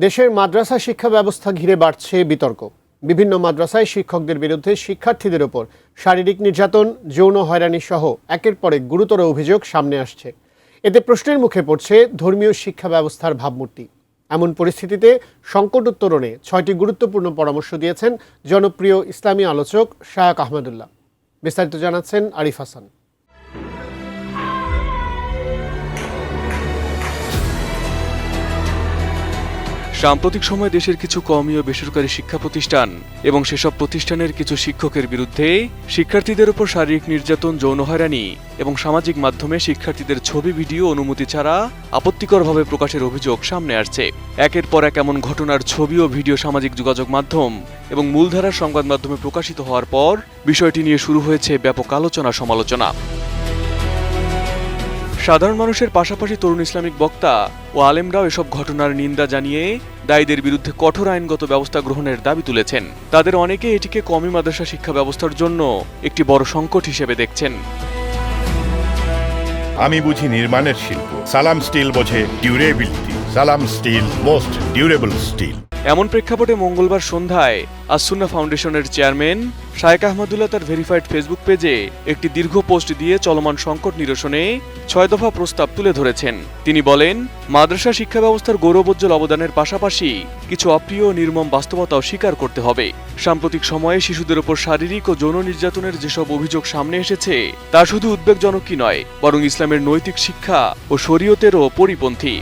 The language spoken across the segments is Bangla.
দেশের মাদ্রাসা শিক্ষা ব্যবস্থা ঘিরে বাড়ছে বিতর্ক। বিভিন্ন মাদ্রাসায় শিক্ষকদের বিরুদ্ধে শিক্ষার্থীদের ওপর শারীরিক নির্যাতন, যৌন হয়রানি সহ একের পর এক গুরুতর অভিযোগ সামনে আসছে। এতে প্রশ্নের মুখে পড়ছে ধর্মীয় শিক্ষা ব্যবস্থার ভাবমূর্তি। এমন পরিস্থিতিতে সংকট উত্তরণে 6টি গুরুত্বপূর্ণ পরামর্শ দিয়েছেন জনপ্রিয় ইসলামী আলোচক শায়খ আহমদুল্লাহ। বিস্তারিত জানাচ্ছেন আরিফ হাসান। সাম্প্রতিক সময়ে দেশের কিছু কওমি ও বেসরকারি শিক্ষা প্রতিষ্ঠান এবং সেসব প্রতিষ্ঠানের কিছু শিক্ষকের বিরুদ্ধে শিক্ষার্থীদের উপর শারীরিক নির্যাতন, যৌন হয়রানি এবং সামাজিক মাধ্যমে শিক্ষার্থীদের ছবি, ভিডিও অনুমতি ছাড়া আপত্তিকরভাবে প্রকাশের অভিযোগ সামনে আসছে। একের পর এক এমন ঘটনার ছবি ও ভিডিও সামাজিক যোগাযোগ মাধ্যম এবং মূলধারার সংবাদ মাধ্যমে প্রকাশিত হওয়ার পর বিষয়টি নিয়ে শুরু হয়েছে ব্যাপক আলোচনা সমালোচনা। সাধারণ মানুষের পাশাপাশি তরুণ ইসলামিক বক্তা ও আলেমরাও এসব ঘটনার নিন্দা জানিয়ে দায়ীদের বিরুদ্ধে কঠোর আইনগত ব্যবস্থা গ্রহণের দাবি তুলেছেন। তাদের অনেকে এটিকে কওমি মাদ্রাসা শিক্ষা ব্যবস্থার জন্য একটি বড় সংকট হিসেবে দেখছেন। আমি বুঝি নির্মাণের শিল্প, সালাম স্টিল বোঝে ডিউরেবিলিটি। সালাম স্টিল, মোস্ট ডিউরেবল স্টিল। এমন প্রেক্ষাপটে মঙ্গলবার সন্ধ্যায় আস-সুন্নাহ ফাউন্ডেশনের চেয়ারম্যান শায়খ আহমদুল্লাহ তার ভেরিফাইড ফেসবুক পেজে একটি দীর্ঘ পোস্ট দিয়ে চলমান সংকট নিরসনে 6 দফা প্রস্তাব তুলে ধরেছেন। তিনি বলেন, মাদ্রাসা শিক্ষা ব্যবস্থার গৌরবোজ্জ্বল অবদানের পাশাপাশি কিছু অপ্রিয় ও নির্মম বাস্তবতাও স্বীকার করতে হবে। সাম্প্রতিক সময়ে শিশুদের উপর শারীরিক ও যৌন নির্যাতনের যেসব অভিযোগ সামনে এসেছে তা শুধু উদ্বেগজনকই নয়, বরং ইসলামের নৈতিক শিক্ষা ও শরীয়তেরও পরিপন্থী।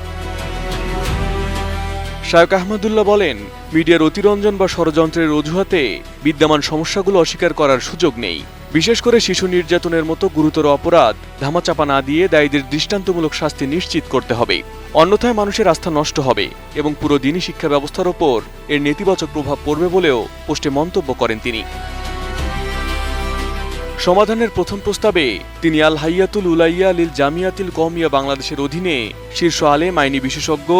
শায়খ আহমদুল্লাহ বলেন, মিডিয়ার অতিরঞ্জন বা ষড়যন্ত্রের অজুহাতে বিদ্যমান সমস্যাগুলো অস্বীকার করার সুযোগ নেই। বিশেষ করে শিশু নির্যাতনের মতো গুরুতর অপরাধ ধামাচাপা না দিয়ে দায়ীদের দৃষ্টান্তমূলক শাস্তি নিশ্চিত করতে হবে। অন্যথায় মানুষের আস্থা নষ্ট হবে এবং পুরো দিনই শিক্ষা ব্যবস্থার ওপর এর নেতিবাচক প্রভাব পড়বে বলেও পোস্টে মন্তব্য করেন তিনি। সমাধানের প্রথম প্রস্তাবে তিনি আল হাইয়াতুল উলাইয়া লিল জামিয়াতিল কওমিয়া বাংলাদেশের অধীনে শীর্ষ আলেম, আইনি বিশেষজ্ঞ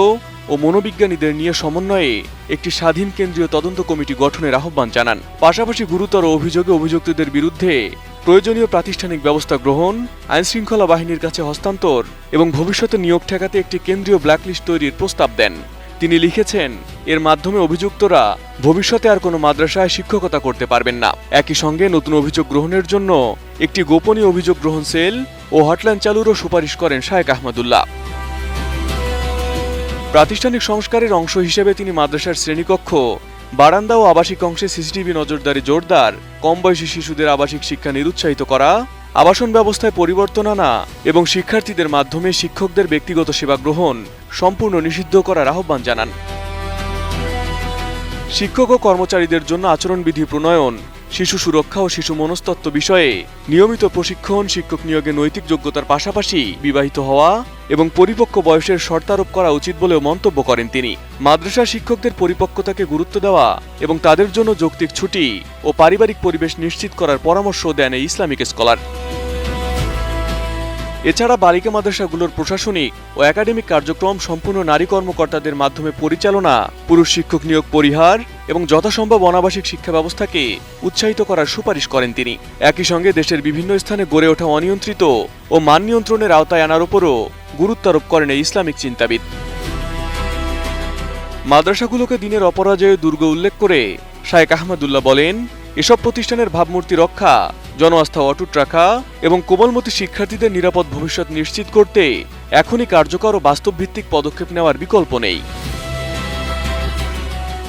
ও মনোবিজ্ঞানীদের নিয়ে সমন্বয়ে একটি স্বাধীন কেন্দ্রীয় তদন্ত কমিটি গঠনের আহ্বান জানান। পাশাপাশি গুরুতর অভিযোগে অভিযুক্তদের বিরুদ্ধে প্রয়োজনীয় প্রাতিষ্ঠানিক ব্যবস্থা গ্রহণ, আইনশৃঙ্খলা বাহিনীর কাছে হস্তান্তর এবং ভবিষ্যতে নিয়োগ ঠেকাতে একটি কেন্দ্রীয় ব্ল্যাকলিস্ট তৈরির প্রস্তাব দেন। তিনি লিখেছেন, এর মাধ্যমে অভিযুক্তরা ভবিষ্যতে আর কোনো মাদ্রাসায় শিক্ষকতা করতে পারবেন না। একই সঙ্গে নতুন অভিযোগ গ্রহণের জন্য একটি গোপনীয় অভিযোগ গ্রহণ সেল ও হটলাইন চালুরও সুপারিশ করেন শায়খ আহমদুল্লাহ। প্রাতিষ্ঠানিক সংস্কারের অংশ হিসেবে তিনি মাদ্রাসার শ্রেণীকক্ষ, বারান্দা ও আবাসিক অংশে সিসিটিভি নজরদারি জোরদার, কম বয়সী শিশুদের আবাসিক শিক্ষা নিরুৎসাহিত করা, আবাসন ব্যবস্থায় পরিবর্তন আনা এবং শিক্ষার্থীদের মাধ্যমে শিক্ষকদের ব্যক্তিগত সেবা গ্রহণ সম্পূর্ণ নিষিদ্ধ করার আহ্বান জানান। শিক্ষক ও কর্মচারীদের জন্য আচরণবিধি প্রণয়ন, শিশু সুরক্ষা ও শিশু মনস্তত্ত্ব বিষয়ে নিয়মিত প্রশিক্ষণ, শিক্ষক নিয়োগে নৈতিক যোগ্যতার পাশাপাশি বিবাহিত হওয়া এবং পরিপক্ক বয়সের শর্তারোপ করা উচিত বলেও মন্তব্য করেন তিনি। মাদ্রাসা শিক্ষকদের পরিপক্কতাকে গুরুত্ব দেওয়া এবং তাদের জন্য যৌক্তিক ছুটি ও পারিবারিক পরিবেশ নিশ্চিত করার পরামর্শ দেন এই ইসলামিক স্কলার। এছাড়া বালিকা মাদ্রাসাগুলোর প্রশাসনিক ও একাডেমিক কার্যক্রম সম্পূর্ণ নারী কর্মকর্তাদের মাধ্যমে পরিচালনা, পুরুষ শিক্ষক নিয়োগ পরিহার এবং যথাসম্ভব অনাবাসিক শিক্ষা ব্যবস্থাকে উৎসাহিত করার সুপারিশ করেন তিনি। একই সঙ্গে দেশের বিভিন্ন স্থানে গড়ে ওঠা অনিয়ন্ত্রিত ও মান নিয়ন্ত্রণের আওতায় আনার উপরও গুরুত্ব আরোপ করেন এই ইসলামিক চিন্তাবিদ। মাদ্রাসাগুলোকে দিনের অপরাজয়ের দুর্গ উল্লেখ করে শায়খ আহমদুল্লাহ বলেন, এসব প্রতিষ্ঠানের ভাবমূর্তি রক্ষা, জনআস্থা অটুট রাখা এবং কোমলমতি শিক্ষার্থীদের নিরাপদ ভবিষ্যৎ নিশ্চিত করতে এখনই কার্যকর ও বাস্তবভিত্তিক পদক্ষেপ নেওয়ার বিকল্প নেই।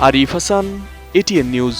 Arif Hasan, ATN news.